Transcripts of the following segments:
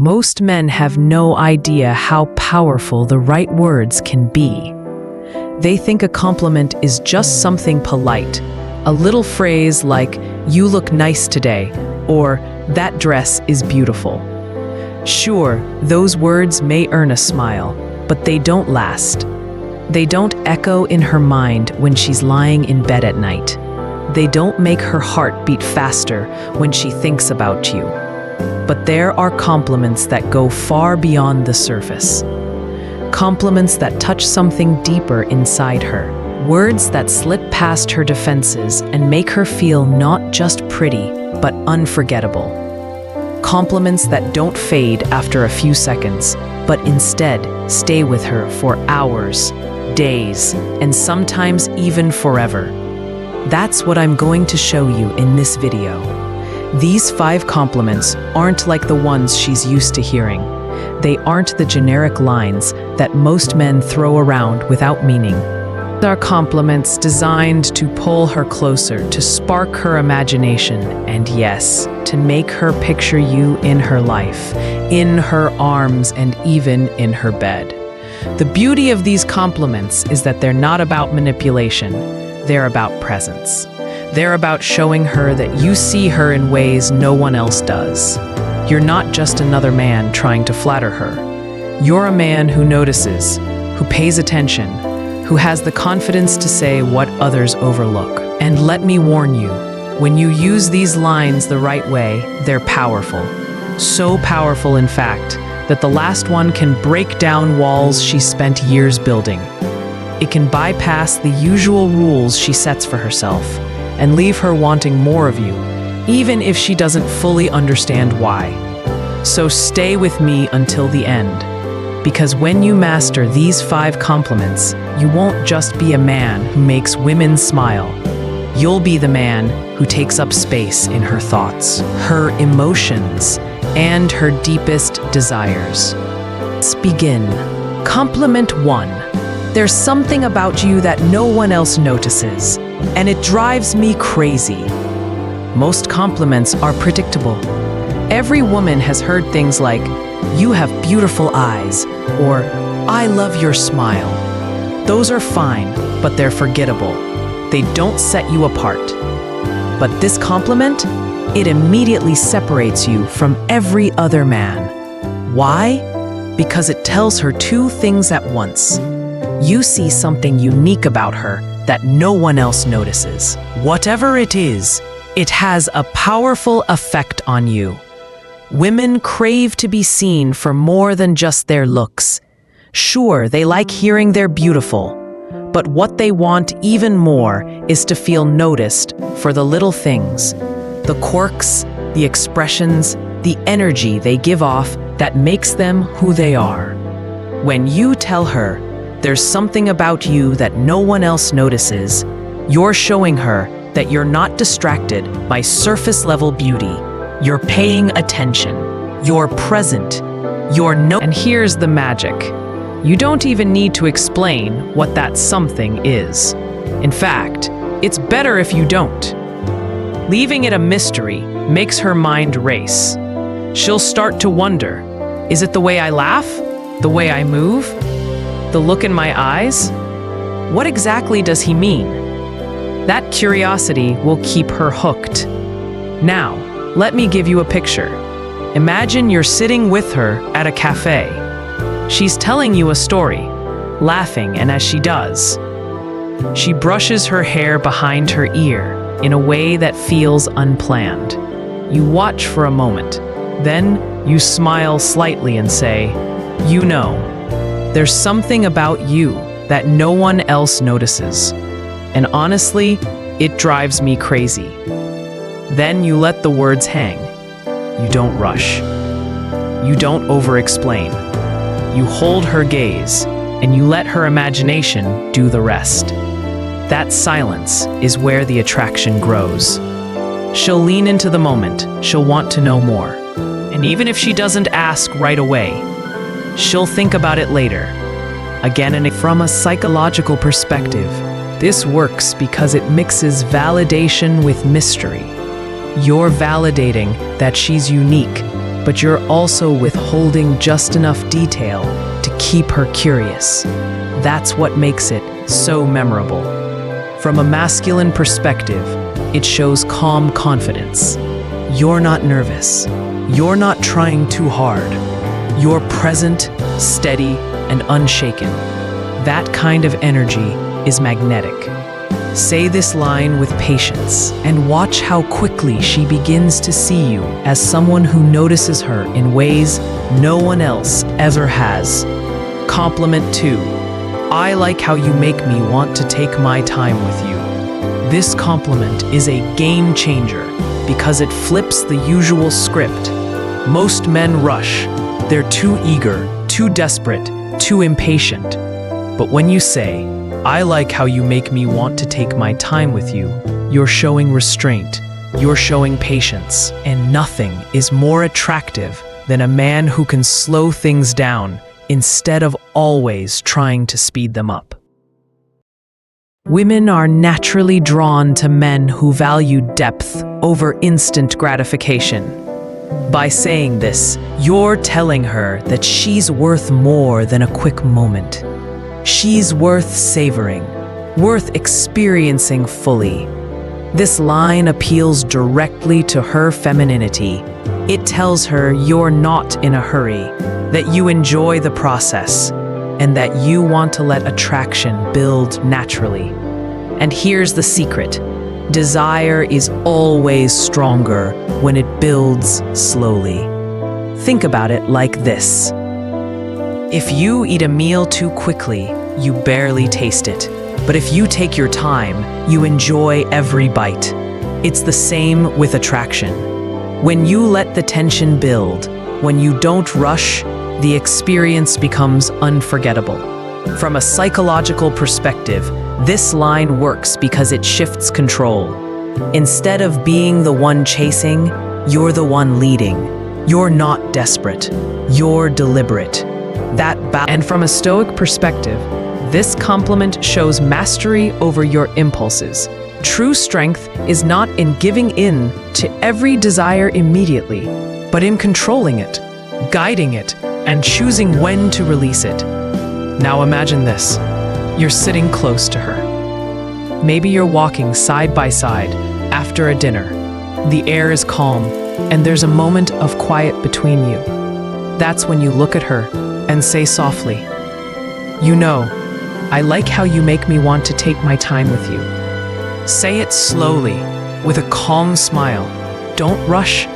Most men have no idea how powerful the right words can be. They think a compliment is just something polite, a little phrase like, "You look nice today," or "That dress is beautiful." Sure, those words may earn a smile, but they don't last. They don't echo in her mind when she's lying in bed at night. They don't make her heart beat faster when she thinks about you. But there are compliments that go far beyond the surface. Compliments that touch something deeper inside her. Words that slip past her defenses and make her feel not just pretty, but unforgettable. Compliments that don't fade after a few seconds, but instead stay with her for hours, days, and sometimes even forever. That's what I'm going to show you in this video. These 5 compliments aren't like the ones she's used to hearing. They aren't the generic lines that most men throw around without meaning. They are compliments designed to pull her closer, to spark her imagination, and yes, to make her picture you in her life, in her arms, and even in her bed. The beauty of these compliments is that they're not about manipulation, they're about presence. They're about showing her that you see her in ways no one else does. You're not just another man trying to flatter her. You're a man who notices, who pays attention, who has the confidence to say what others overlook. And let me warn you, when you use these lines the right way, they're powerful. So powerful, in fact, that the last one can break down walls she spent years building. It can bypass the usual rules she sets for herself and leave her wanting more of you, even if she doesn't fully understand why. So stay with me until the end, because when you master these 5 compliments, you won't just be a man who makes women smile. You'll be the man who takes up space in her thoughts, her emotions, and her deepest desires. Let's begin. Compliment 1. There's something about you that no one else notices, and it drives me crazy. Most compliments are predictable. Every woman has heard things like, "You have beautiful eyes," or "I love your smile." Those are fine, but they're forgettable. They don't set you apart. But this compliment, it immediately separates you from every other man. Why? Because it tells her 2 things at once. You see something unique about her that no one else notices. Whatever it is, it has a powerful effect on you. Women crave to be seen for more than just their looks. Sure, they like hearing they're beautiful, but what they want even more is to feel noticed for the little things, the quirks, the expressions, the energy they give off that makes them who they are. When you tell her, "There's something about you that no one else notices," you're showing her that you're not distracted by surface-level beauty. You're paying attention. You're present. And here's the magic. You don't even need to explain what that something is. In fact, it's better if you don't. Leaving it a mystery makes her mind race. She'll start to wonder, is it the way I laugh? The way I move? The look in my eyes? What exactly does he mean? That curiosity will keep her hooked. Now, let me give you a picture. Imagine you're sitting with her at a cafe. She's telling you a story, laughing, and as she does, she brushes her hair behind her ear in a way that feels unplanned. You watch for a moment, then you smile slightly and say, "You know, there's something about you that no one else notices. And honestly, it drives me crazy." Then you let the words hang. You don't rush. You don't over-explain. You hold her gaze, and you let her imagination do the rest. That silence is where the attraction grows. She'll lean into the moment. She'll want to know more. And even if she doesn't ask right away, she'll think about it later. Again and from a psychological perspective, this works because it mixes validation with mystery. You're validating that she's unique, but you're also withholding just enough detail to keep her curious. That's what makes it so memorable. From a masculine perspective, it shows calm confidence. You're not nervous. You're not trying too hard. You're present, steady, and unshaken. That kind of energy is magnetic. Say this line with patience and watch how quickly she begins to see you as someone who notices her in ways no one else ever has. Compliment 2. I like how you make me want to take my time with you. This compliment is a game changer because it flips the usual script. Most men rush. They're too eager, too desperate, too impatient. But when you say, I like how you make me want to take my time with you, you're showing restraint, you're showing patience, and nothing is more attractive than a man who can slow things down instead of always trying to speed them up. Women are naturally drawn to men who value depth over instant gratification. By saying this, you're telling her that she's worth more than a quick moment. She's worth savoring, worth experiencing fully. This line appeals directly to her femininity. It tells her you're not in a hurry, that you enjoy the process, and that you want to let attraction build naturally. And here's the secret. Desire is always stronger when it builds slowly. Think about it like this. If you eat a meal too quickly, you barely taste it. But if you take your time, you enjoy every bite. It's the same with attraction. When you let the tension build, when you don't rush, the experience becomes unforgettable. From a psychological perspective, this line works because it shifts control. Instead of being the one chasing, you're the one leading. You're not desperate. You're deliberate. And from a Stoic perspective, this compliment shows mastery over your impulses. True strength is not in giving in to every desire immediately, but in controlling it, guiding it, and choosing when to release it. Now imagine this. You're sitting close to her. Maybe you're walking side by side after a dinner. The air is calm, and there's a moment of quiet between you. That's when you look at her and say softly, "You know, I like how you make me want to take my time with you." Say it slowly, with a calm smile. Don't rush.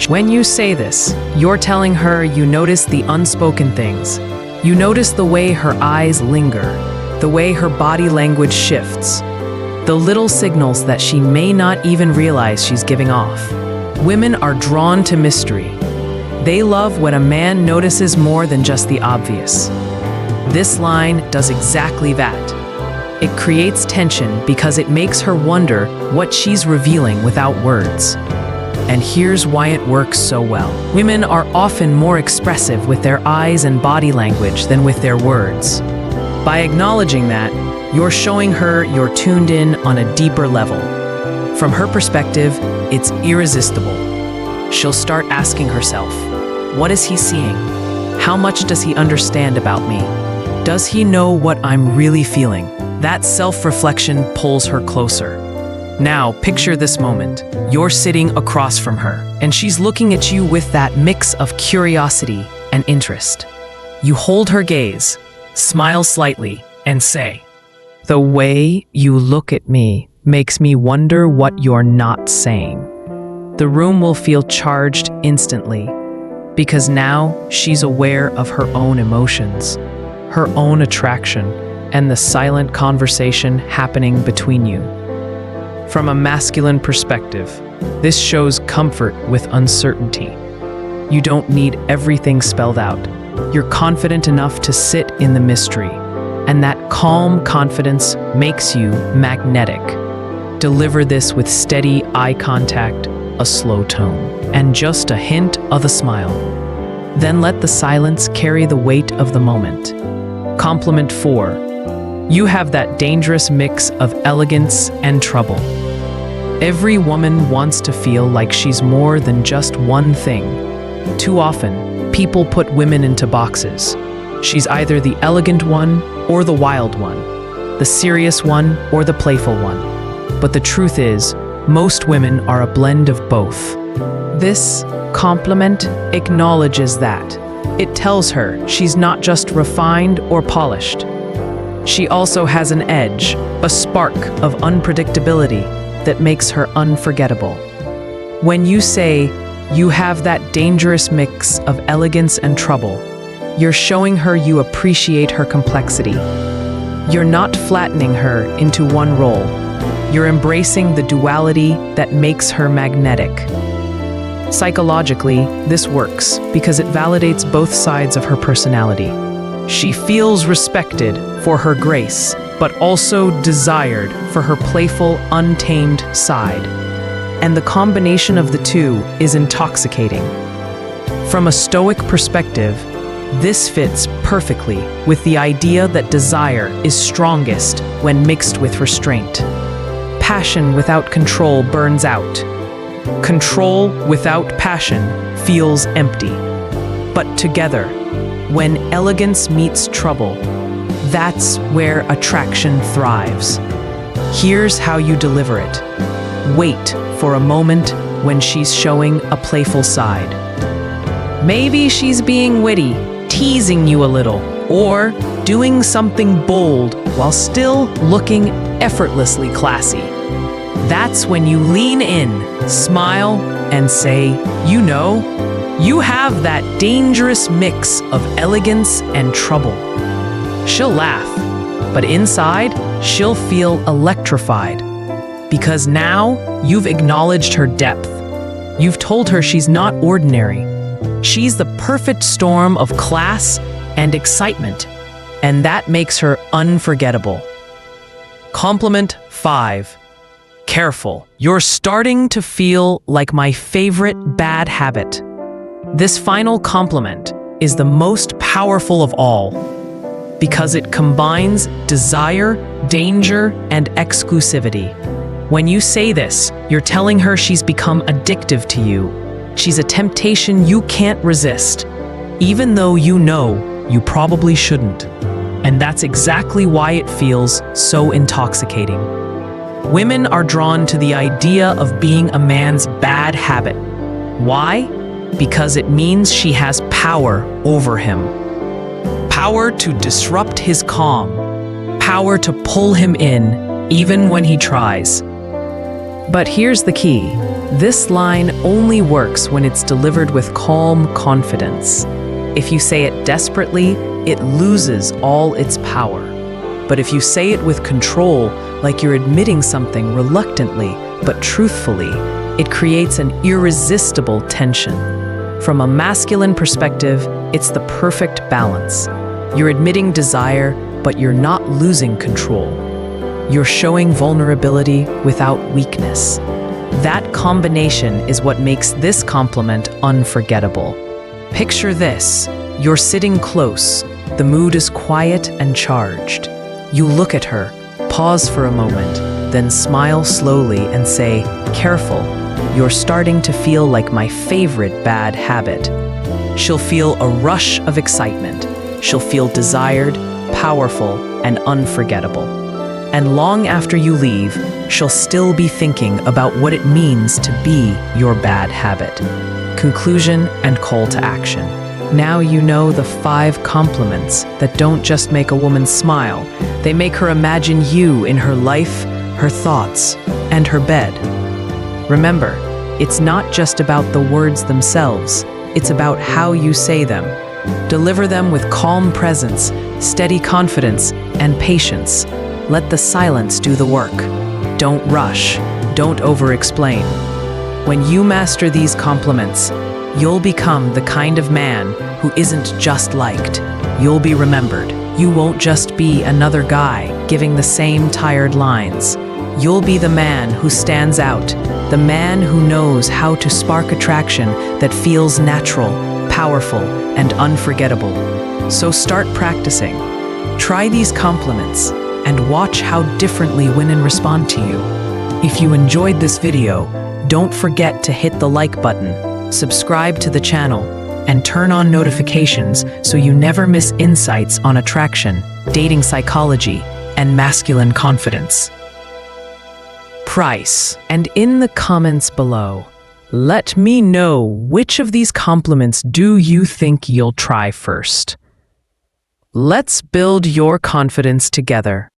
When you say this, you're telling her you notice the unspoken things. You notice the way her eyes linger, the way her body language shifts, the little signals that she may not even realize she's giving off. Women are drawn to mystery. They love when a man notices more than just the obvious. This line does exactly that. It creates tension because it makes her wonder what she's revealing without words. And here's why it works so well. Women are often more expressive with their eyes and body language than with their words. By acknowledging that, you're showing her you're tuned in on a deeper level. From her perspective, it's irresistible. She'll start asking herself, what is he seeing? How much does he understand about me? Does he know what I'm really feeling? That self-reflection pulls her closer. Now, picture this moment. You're sitting across from her, and she's looking at you with that mix of curiosity and interest. You hold her gaze, smile slightly, and say, "The way you look at me makes me wonder what you're not saying." The room will feel charged instantly, because now she's aware of her own emotions, her own attraction, and the silent conversation happening between you. From a masculine perspective, this shows comfort with uncertainty. You don't need everything spelled out. You're confident enough to sit in the mystery, and that calm confidence makes you magnetic. Deliver this with steady eye contact, a slow tone, and just a hint of a smile. Then let the silence carry the weight of the moment. Compliment 4. You have that dangerous mix of elegance and trouble. Every woman wants to feel like she's more than just one thing. Too often, people put women into boxes. She's either the elegant one or the wild one, the serious one or the playful one. But the truth is, most women are a blend of both. This compliment acknowledges that. It tells her she's not just refined or polished. She also has an edge, a spark of unpredictability that makes her unforgettable. When you say, "You have that dangerous mix of elegance and trouble," you're showing her you appreciate her complexity. You're not flattening her into one role. You're embracing the duality that makes her magnetic. Psychologically, this works because it validates both sides of her personality. She feels respected for her grace, but also desired for her playful, untamed side. And the combination of the two is intoxicating. From a Stoic perspective, this fits perfectly with the idea that desire is strongest when mixed with restraint. Passion without control burns out. Control without passion feels empty. But together, when elegance meets trouble, that's where attraction thrives. Here's how you deliver it. Wait for a moment when she's showing a playful side. Maybe she's being witty, teasing you a little, or doing something bold while still looking effortlessly classy. That's when you lean in, smile, and say, you have that dangerous mix of elegance and trouble. She'll laugh, but inside, she'll feel electrified. Because now, you've acknowledged her depth. You've told her she's not ordinary. She's the perfect storm of class and excitement, and that makes her unforgettable. Compliment 5. Careful, you're starting to feel like my favorite bad habit. This final compliment is the most powerful of all because it combines desire, danger, and exclusivity. When you say this, you're telling her she's become addictive to you. She's a temptation you can't resist, even though you know you probably shouldn't. And that's exactly why it feels so intoxicating. Women are drawn to the idea of being a man's bad habit. Why? Because it means she has power over him. Power to disrupt his calm. Power to pull him in, even when he tries. But here's the key. This line only works when it's delivered with calm confidence. If you say it desperately, it loses all its power. But if you say it with control, like you're admitting something reluctantly but truthfully, it creates an irresistible tension. From a masculine perspective, it's the perfect balance. You're admitting desire, but you're not losing control. You're showing vulnerability without weakness. That combination is what makes this compliment unforgettable. Picture this. You're sitting close. The mood is quiet and charged. You look at her, pause for a moment, then smile slowly and say, "Careful, you're starting to feel like my favorite bad habit." She'll feel a rush of excitement. She'll feel desired, powerful, and unforgettable. And long after you leave, she'll still be thinking about what it means to be your bad habit. Conclusion and call to action. Now you know the 5 compliments that don't just make a woman smile, they make her imagine you in her life, her thoughts, and her bed. Remember, it's not just about the words themselves, it's about how you say them. Deliver them with calm presence, steady confidence, and patience. Let the silence do the work. Don't rush, don't over-explain. When you master these compliments, you'll become the kind of man who isn't just liked. You'll be remembered. You won't just be another guy giving the same tired lines. You'll be the man who stands out, the man who knows how to spark attraction that feels natural, powerful, and unforgettable. So start practicing. Try these compliments and watch how differently women respond to you. If you enjoyed this video, don't forget to hit the like button, subscribe to the channel, and turn on notifications so you never miss insights on attraction, dating psychology, and masculine confidence. Price. And in the comments below, let me know which of these compliments do you think you'll try first. Let's build your confidence together.